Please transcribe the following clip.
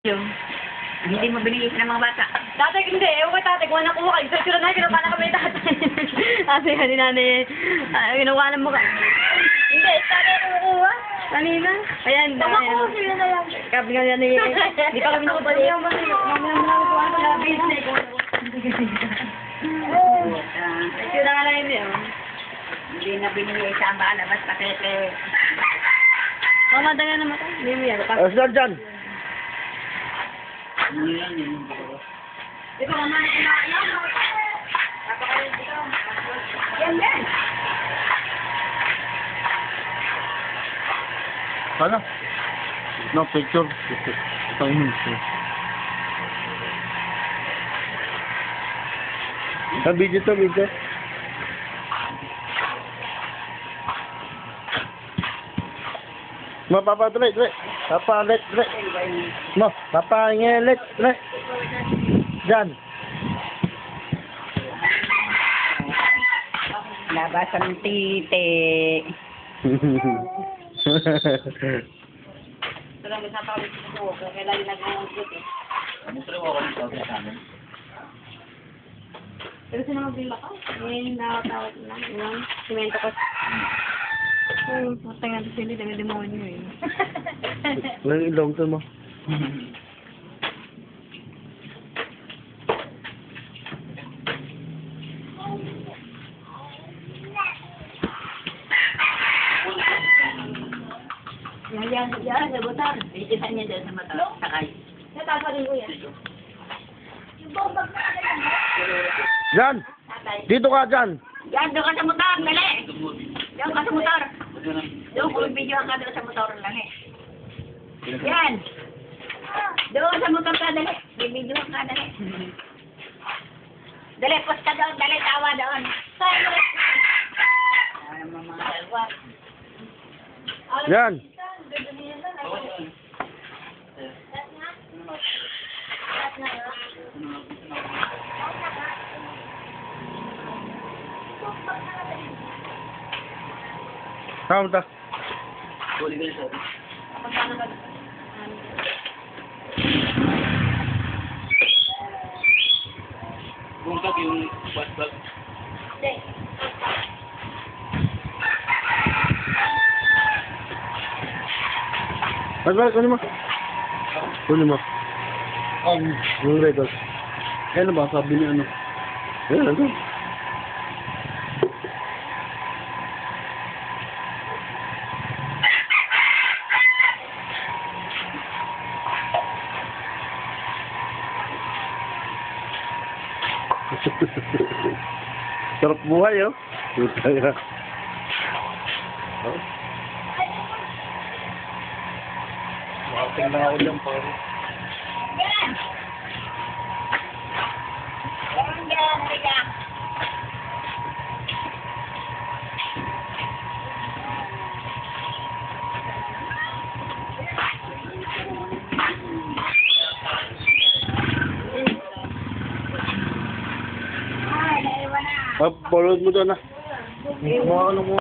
Yung, hindi mo binigay ng mga bata. Tatay, hindi. Ewan ko tatay, kung nakuha kayo. Sa sura na, kinuha na kami tatay. Kasi ni nanay, kinuha na mo ka. Hindi, tatay nakukuha. Kanina. Ayan. Nakuha sila na lang. Kabi nga yan eh. Hindi pa kami nakubalik. Mamaya mo nakukuha sa labis na ikaw. Ito na nga lang yun eh. Hindi na binigay sa bala, basta kete. Mamada nga naman. Hindi mo yan. Sir John. Ito, mamaya na kinakain. Napakalit ito. Yan, yan. Ano? No, picture. Ito yun. Video to, video. Ma, papa, dre. Papa, let. Ma, papa, let. Jan. Labasan ng tite. Talaga sa pawis ko. Kailan yung nag-uusot eh. Pero sino magbila ka? Ngayon nakatawag na. Yung simento ko. Matay nga sila. Dami demonyo eh. Walang ilong to mo. Yan, nabutan. Ikisan niya dyan sa mata. Sakay. Natasarin ko yan. Jan! Dito ka, Jan! Yan, doon ka sa motor, dali. Doon ka sa motor. Doon ko video ka doon sa motor, dali. Yan. Doon sa motor ka, dali. Bibidyo ka, dali. Dali, post ka doon, dali, tawa doon. Ay, mga kalwa. Jan! Saan ta? Bungkag yung bag. Balik, kunin mo. Kunin mo. Yung record. Ano ba, sabi niya ano? Ayan, ano? Sarap buhay, oh. Kaya. Oh. Tingnan ako dyan, pare. Yan. Yan, halika. Follow mo doon, ah. Mga ano mo.